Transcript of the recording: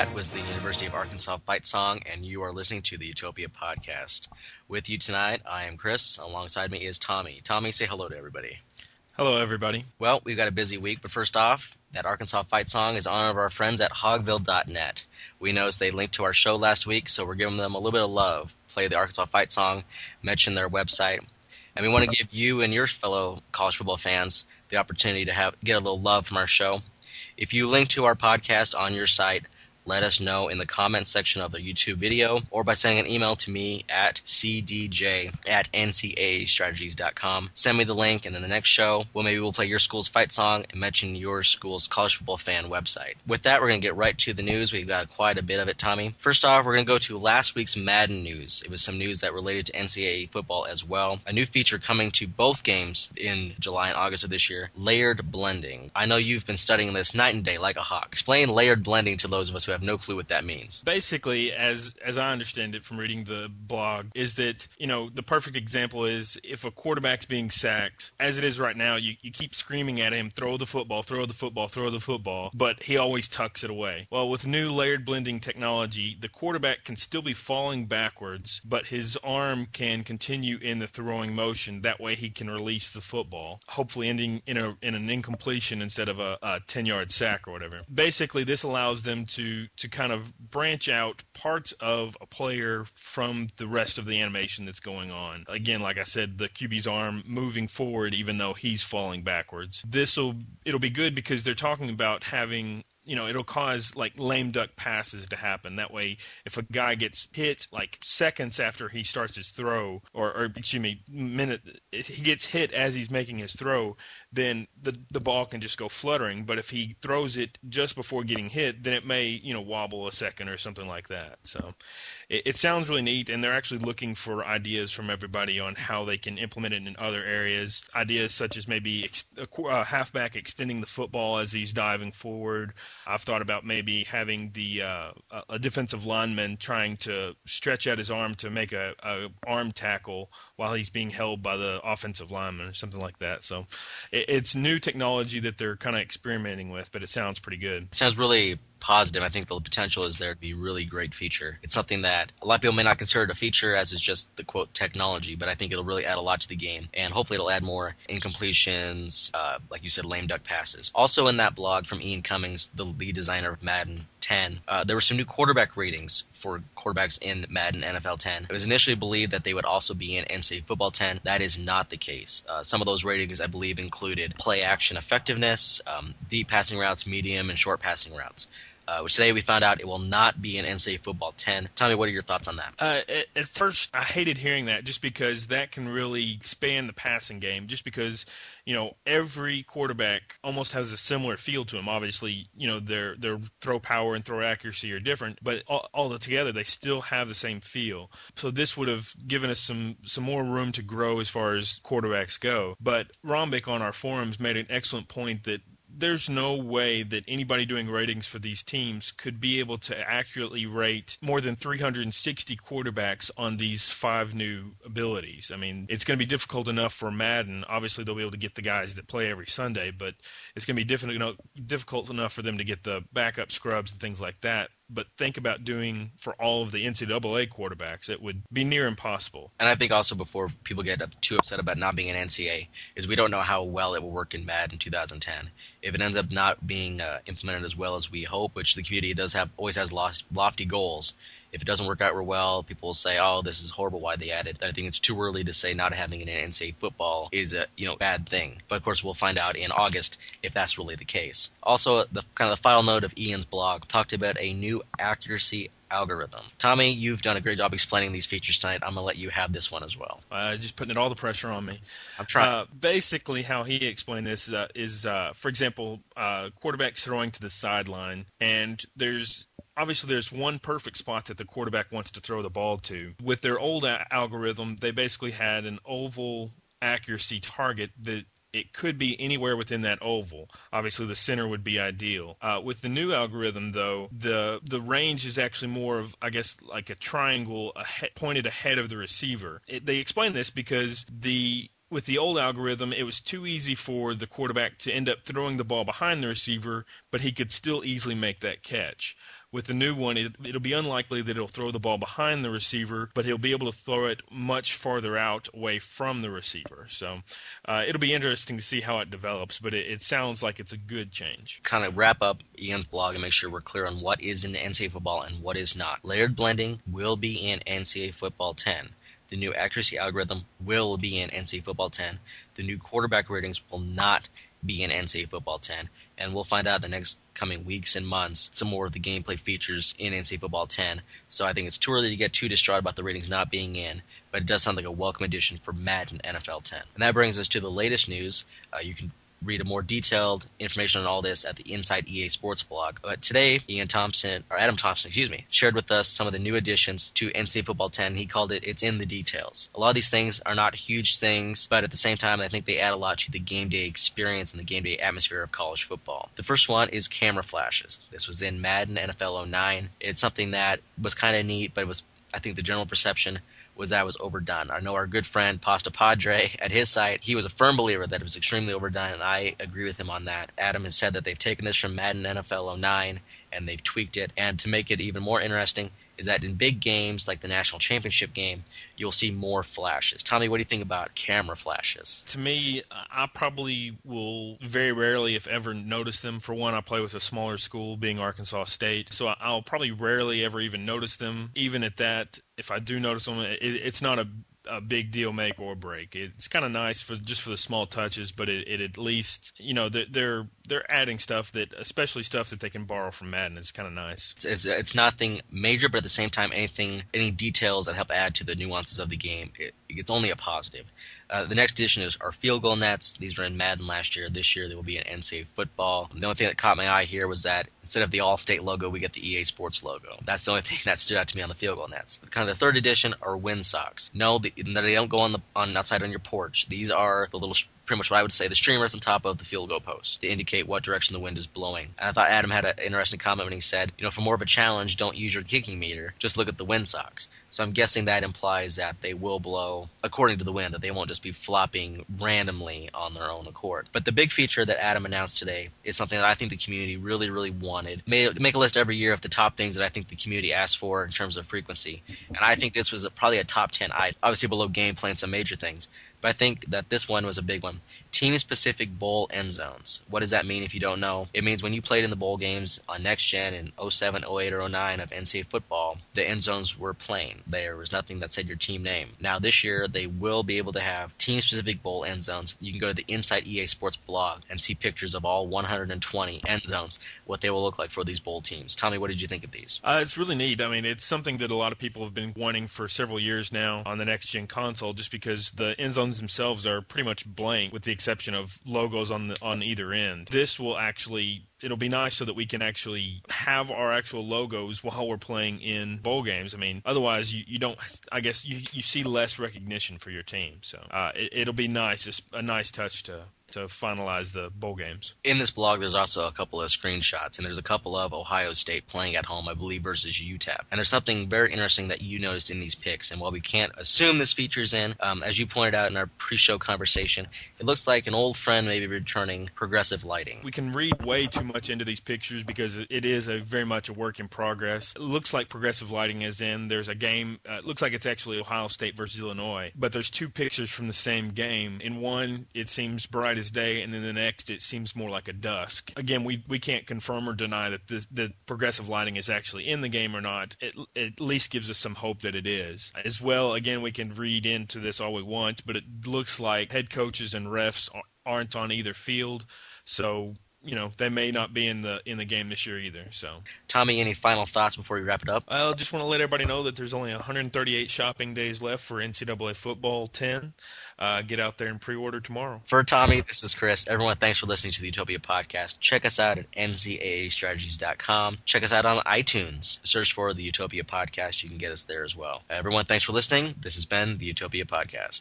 That was the University of Arkansas fight song, and you are listening to the Utopia podcast. With you tonight, I am Chris. Alongside me is Tommy. Tommy, say hello to everybody. Hello, everybody. Well, we've got a busy week, but first off, that Arkansas fight song is in honor of our friends at hogville.net. We noticed they linked to our show last week, so we're giving them a little bit of love. Play the Arkansas fight song, mention their website, and we want to give you and your fellow college football fans the opportunity to get a little love from our show. If you link to our podcast on your site, let us know in the comments section of the YouTube video or by sending an email to me at cdj@ncaaStrategies.com. Send me the link, and then the next show, we'll play your school's fight song and mention your school's college football fan website. With that, we're going to get right to the news. We've got quite a bit of it, Tommy. First off, we're going to go to last week's Madden news. It was some news that related to NCAA football as well. A new feature coming to both games in July and August of this year, layered blending. I know you've been studying this night and day like a hawk. Explain layered blending to those of us who have no clue what that means. Basically, as I understand it from reading the blog, is that, the perfect example is if a quarterback's being sacked, as it is right now, you keep screaming at him, throw the football, throw the football, throw the football, but he always tucks it away. Well, with new layered blending technology, the quarterback can still be falling backwards, but his arm can continue in the throwing motion. That way he can release the football, hopefully ending in an incompletion instead of a 10-yard sack or whatever. Basically, this allows them to kind of branch out parts of a player from the rest of the animation that's going on. Again, like I said, the QB's arm moving forward even though he's falling backwards. It'll be good because they're talking about having, it'll cause like lame duck passes to happen. That way, if a guy gets hit like seconds after he starts his throw, if he gets hit as he's making his throw, then the ball can just go fluttering. But if he throws it just before getting hit, then it may, wobble a second or something like that. So it sounds really neat, and they're actually looking for ideas from everybody on how they can implement it in other areas. Ideas such as maybe a halfback extending the football as he's diving forward. I've thought about maybe having a defensive lineman trying to stretch out his arm to make a arm tackle while he's being held by the offensive lineman or something like that. So it's new technology that they're kind of experimenting with, but it sounds pretty good. It sounds really positive. I think the potential is there to be a really great feature. It's something that a lot of people may not consider it a feature as it's just the quote technology, but I think it'll really add a lot to the game, and hopefully it'll add more incompletions, like you said, lame duck passes. Also in that blog from Ian Cummings, the lead designer of Madden 10, there were some new quarterback ratings for quarterbacks in Madden NFL 10. It was initially believed that they would also be in NCAA Football 10. That is not the case. Some of those ratings, I believe, included play action effectiveness, deep passing routes, medium, and short passing routes. Which today we found out it will not be in NCAA Football 10. Tell me, what are your thoughts on that? At first, I hated hearing that just because that can really expand the passing game, just because, every quarterback almost has a similar feel to him. Obviously, their throw power and throw accuracy are different, but all together they still have the same feel. So this would have given us some more room to grow as far as quarterbacks go. But Rombik on our forums made an excellent point that there's no way that anybody doing ratings for these teams could be able to accurately rate more than 360 quarterbacks on these 5 new abilities. I mean, it's going to be difficult enough for Madden. Obviously, they'll be able to get the guys that play every Sunday, but it's going to be difficult enough for them to get the backup scrubs and things like that. But think about doing for all of the NCAA quarterbacks. It would be near impossible. And I think also, before people get too upset about not being an NCAA, is we don't know how well it will work in Madden 2010. If it ends up not being implemented as well as we hope, which the community always has lofty goals, if it doesn't work out real well, people will say, "Oh, this is horrible. Why they added?" I think it's too early to say not having it in NCAA football is a bad thing. But of course, we'll find out in August if that's really the case. Also, the final note of Ian's blog talked about a new accuracy algorithm. Tommy, you've done a great job explaining these features tonight. I'm gonna let you have this one as well. Just putting all the pressure on me. I'm trying. Basically, how he explained this is, for example, quarterbacks throwing to the sideline, and there's one perfect spot that the quarterback wants to throw the ball to. With their old algorithm, they basically had an oval accuracy target that it could be anywhere within that oval. Obviously, the center would be ideal. With the new algorithm, though, the range is actually more of, I guess, like a triangle pointed ahead of the receiver. They explain this because with the old algorithm, it was too easy for the quarterback to end up throwing the ball behind the receiver, but he could still easily make that catch. With the new one, it'll be unlikely that he'll throw the ball behind the receiver, but he'll be able to throw it much farther out away from the receiver. So it'll be interesting to see how it develops, but it sounds like it's a good change. Kind of wrap up Ian's blog and make sure we're clear on what is in NCAA football and what is not. Layered blending will be in NCAA Football 10. The new accuracy algorithm will be in NCAA Football 10. The new quarterback ratings will not be in NCAA Football 10. And we'll find out in the next coming weeks and months some more of the gameplay features in NCAA Football 10. So I think it's too early to get too distraught about the ratings not being in, but it does sound like a welcome addition for Madden NFL 10. And that brings us to the latest news. You can read a more detailed information on all this at the Inside EA Sports blog. But today, Adam Thompson, shared with us some of the new additions to NCAA Football 10. He called it, "It's in the details." A lot of these things are not huge things, but at the same time, I think they add a lot to the game day experience and the game day atmosphere of college football. The first one is camera flashes. This was in Madden NFL 09. It's something that was kind of neat, but I think the general perception was that it was overdone. I know our good friend Pasta Padre at his site, he was a firm believer that it was extremely overdone, and I agree with him on that. Adam has said that they've taken this from Madden NFL 09 and they've tweaked it, and to make it even more interesting is that in big games like the national championship game, you'll see more flashes. Tommy, what do you think about camera flashes? To me, I probably will very rarely, if ever, notice them. For one, I play with a smaller school, being Arkansas State, so I'll probably rarely ever even notice them. Even at that, if I do notice them, it's not a big deal make or break. It's kind of nice for the small touches, but it at least, they're adding stuff especially stuff that they can borrow from Madden. It's kind of nice. It's nothing major, but at the same time, any details that help add to the nuances of the game, it's only a positive. The next addition are field goal nets. These were in Madden last year. This year they will be in NCAA Football. The only thing that caught my eye here was that instead of the All-State logo, we get the EA Sports logo. That's the only thing that stood out to me on the field goal nets. Kind of the third addition are windsocks. No, they don't go on outside on your porch. These are the little, pretty much what I would say, the streamers on top of the field goal post to indicate what direction the wind is blowing. And I thought Adam had an interesting comment when he said, for more of a challenge, don't use your kicking meter, just look at the windsocks. So I'm guessing that implies that they will blow according to the wind, that they won't just be flopping randomly on their own accord. But the big feature that Adam announced today is something that I think the community really, really wanted. Make a list every year of the top things that I think the community asked for in terms of frequency. And I think this was probably a top 10 item, obviously below gameplay and some major things. But I think that this one was a big one. Team-specific bowl end zones. What does that mean if you don't know? It means when you played in the bowl games on Next Gen in 07, 08, or 09 of NCAA football, the end zones were plain. There was nothing that said your team name. Now this year, they will be able to have team-specific bowl end zones. You can go to the Inside EA Sports blog and see pictures of all 120 end zones, what they will look like for these bowl teams. Tommy, what did you think of these? It's really neat. I mean, it's something that a lot of people have been wanting for several years now on the Next Gen console, just because the end zones themselves are pretty much blank, with the exception of logos on either end. This will it'll be nice so that we can actually have our actual logos while we're playing in bowl games. I mean, otherwise you don't, I guess you see less recognition for your team. So it'll be nice. It's a nice touch to finalize the bowl games. In this blog, there's also a couple of screenshots, and there's a couple of Ohio State playing at home, I believe, versus UTEP. And there's something very interesting that you noticed in these pics, and while we can't assume this feature's in, as you pointed out in our pre-show conversation, it looks like an old friend may be returning, progressive lighting. We can read way too much into these pictures because it is very much a work in progress. It looks like progressive lighting is in. There's a game, it looks like it's actually Ohio State versus Illinois, but there's two pictures from the same game. In one, it seems bright as day, and then the next it seems more like a dusk. Again, we can't confirm or deny that the progressive lighting is actually in the game or not. It at least gives us some hope that it is. As well, again, we can read into this all we want, but it looks like head coaches and refs aren't on either field, so they may not be in the game this year either. So, Tommy, any final thoughts before we wrap it up? I just want to let everybody know that there's only 138 shopping days left for NCAA Football 10. Get out there and pre-order tomorrow. For Tommy, this is Chris. Everyone, thanks for listening to the Utopia podcast. Check us out at ncaaStrategies.com. Check us out on iTunes. Search for the Utopia podcast. You can get us there as well. Everyone, thanks for listening. This has been the Utopia podcast.